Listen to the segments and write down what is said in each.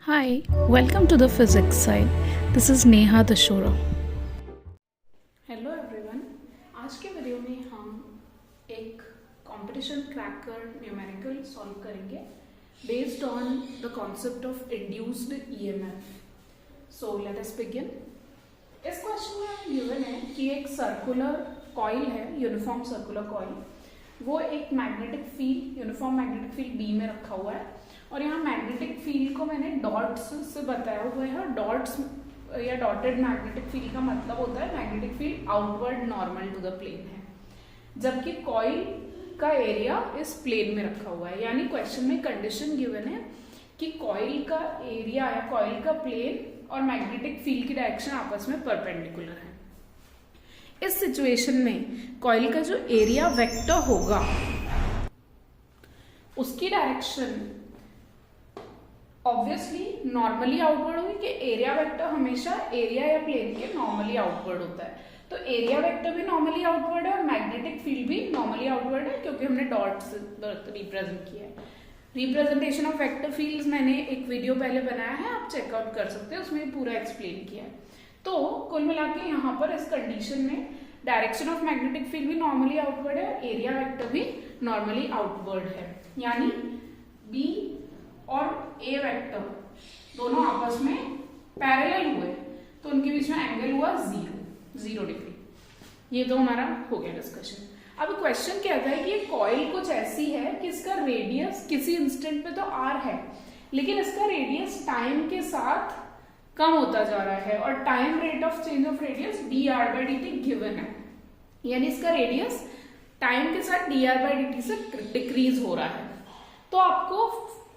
Hi, welcome to the physics side. This is Neha Dashora. Hello everyone, आज के video में हम एक कंपटीशन क्रैकर न्यूमेरिकल सॉल्व करेंगे based on the concept of induced EMF. So let us begin. इस question में हमें given है कि एक सर्कुलर कॉइल है, यूनिफॉर्म सर्कुलर कॉइल. वो एक magnetic field, uniform magnetic field B में रखा हुआ है और यहाँ मैग्नेटिक फील्ड को मैंने डॉट्स से बताया हुआ है. डॉट्स या डॉटेड मैग्नेटिक फील्ड का मतलब होता है magnetic field outward normal to the plane है, जबकि कॉइल का एरिया इस प्लेन में रखा हुआ है. यानी क्वेश्चन में कंडीशन गिवन है कि कॉइल का एरिया या कॉइल का प्लेन और मैग्नेटिक फील्ड की डायरेक्शन आपस में परपेंडिकुलर है. इस सिचुएशन में कॉइल का जो एरिया वेक्टर होगा उसकी डायरेक्शन ऑब्वियसली नॉर्मली आउटवर्ड होगी कि एरिया वेक्टर हमेशा एरिया या प्लेन के नॉर्मली आउटवर्ड होता है. तो एरिया वेक्टर भी नॉर्मली आउटवर्ड है और मैग्नेटिक फील्ड भी नॉर्मली आउटवर्ड है क्योंकि हमने डॉट से रिप्रेजेंट किया है. रिप्रेजेंटेशन ऑफ वेक्टर फील्ड्स मैंने एक वीडियो पहले बनाया है, आप चेकआउट कर सकते हैं, उसमें पूरा एक्सप्लेन किया है. तो कुल मिला के यहाँ पर इस कंडीशन में डायरेक्शन ऑफ मैग्नेटिक फील्ड भी नॉर्मली आउटवर्ड है, एरिया वेक्टर भी नॉर्मली आउटवर्ड है. यानी बी और ए वेक्टर दोनों आपस में पैरेलल हुए तो उनके बीच में एंगल हुआ 0 डिग्री. ये तो हमारा हो गया डिस्कशन. अब क्वेश्चन कहता है कि ये कॉइल कुछ ऐसी है कि इसका रेडियस किसी इंस्टेंट पे तो आर है, लेकिन इसका रेडियस टाइम के साथ कम होता जा रहा है और time rate of change of radius D R by d T given है. यानी इसका रेडियस टाइम के साथ D R by d T से डिक्रीज हो रहा है. तो आपको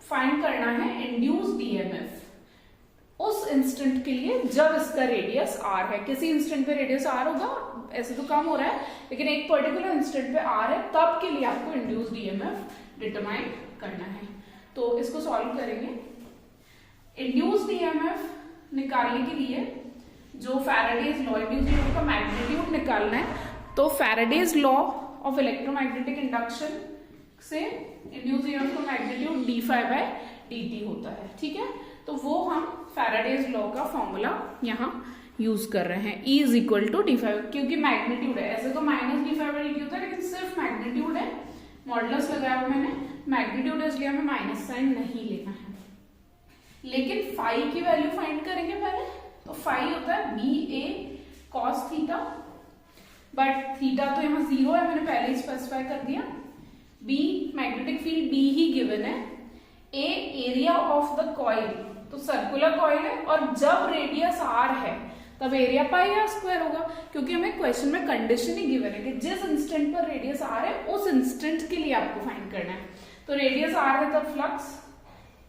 फाइंड करना है इंड्यूस्ड ईएमएफ उस इंस्टेंट के लिए जब इसका रेडियस आर है. किसी इंस्टेंट पे रेडियस आर होगा, ऐसे तो कम हो रहा है, लेकिन एक पर्टिकुलर इंस्टेंट पे आर है, तब के लिए आपको इंड्यूस्ड ईएमएफ डिटरमाइन करना है. तो इसको सॉल्व करेंगे. इंड्यूस्ड ईएमएफ निकालने के लिए जो फैराडेज लॉ, इंड्यूस्ड ईएमएफ का मैग्नीट्यूड निकालना है. तो Faraday's law of electromagnetic induction से इंड्यूस्ड ईएमएफ का magnitude d phi by d t होता है. ठीक है, तो वो हम फैराडेज लॉ का फॉर्मूला यहाँ यूज कर रहे हैं. E is equal to d phi, क्योंकि मैग्नीट्यूड है. ऐसे तो minus d phi by d t होता है, लेकिन सिर्फ मैग्नीट्यूड है, मॉडुलस लगाया हुआ मैंने, मैग्नीट्यूड है, इसलिए हमें माइनस साइन नहीं लेना है. लेकिन फाई की वैल्यू फाइंड करेंगे पहले. तो फाई होता है B A cos theta, but theta तो यहाँ 0 है, मैंने पहले ही स्पेसिफाई कर दिया. बी मैग्नेटिक फील्ड बी ही गिवन है. ए एरिया ऑफ द कॉइल, तो सर्कुलर कॉइल है और जब रेडियस आर है तब एरिया पाई आर स्क्वायर होगा, क्योंकि हमें क्वेश्चन में कंडीशन ही गिवन है कि जिस इंस्टेंट पर रेडियस आर है उस इंस्टेंट के लिए आपको फाइंड करना है. तो रेडियस आर है तब फ्लक्स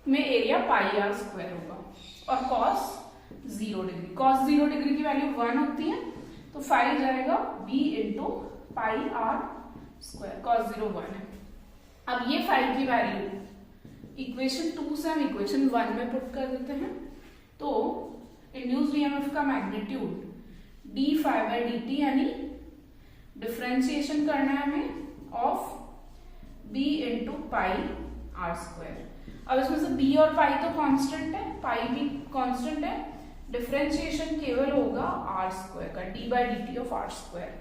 में एरिया पाई आर स्क्वायर होगा और कॉस 0 डिग्री. कॉस 0 डिग्री की वैल्यू 1 होती है, तो फाई जाएगा B into pi r square. Cos 0 1 है. अब ये फाई की वैल्यू इक्वेशन 2 से हम इक्वेशन 1 में पुट कर देते हैं. तो इंड्यूस्ड ईएमएफ का magnitude d phi by d t, यानी डिफरेंशिएशन करना है हमें of B into pi r square. अब इसमें से बी और पाई तो कांस्टेंट है, पाई भी कांस्टेंट है, डिफरेंशिएशन केवल होगा आर स्क्वायर का, d by d t of r square.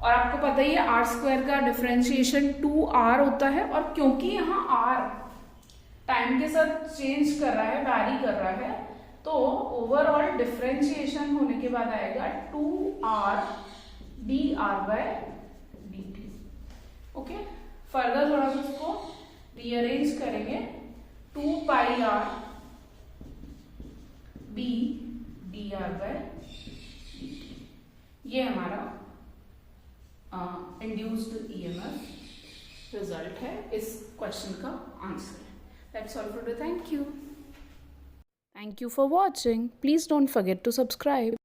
और आपको पता ही है आर स्क्वायर का डिफरेंशिएशन 2r होता है, और क्योंकि यहाँ r टाइम के साथ चेंज कर रहा है, वैरी कर रहा है, तो ओवरऑल डिफरेंशिएशन होने के बाद आएगा 2r dr by dt. Okay, further थोड़ा सा इसको रीअरेंज करेंगे. 2 pi r b dr by dt. ये हमारा इंड्यूस्ड ईएमएफ रिजल्ट है, इस क्वेश्चन का आंसर है. That's all for today. Thank you. Thank you for watching. Please don't forget to subscribe.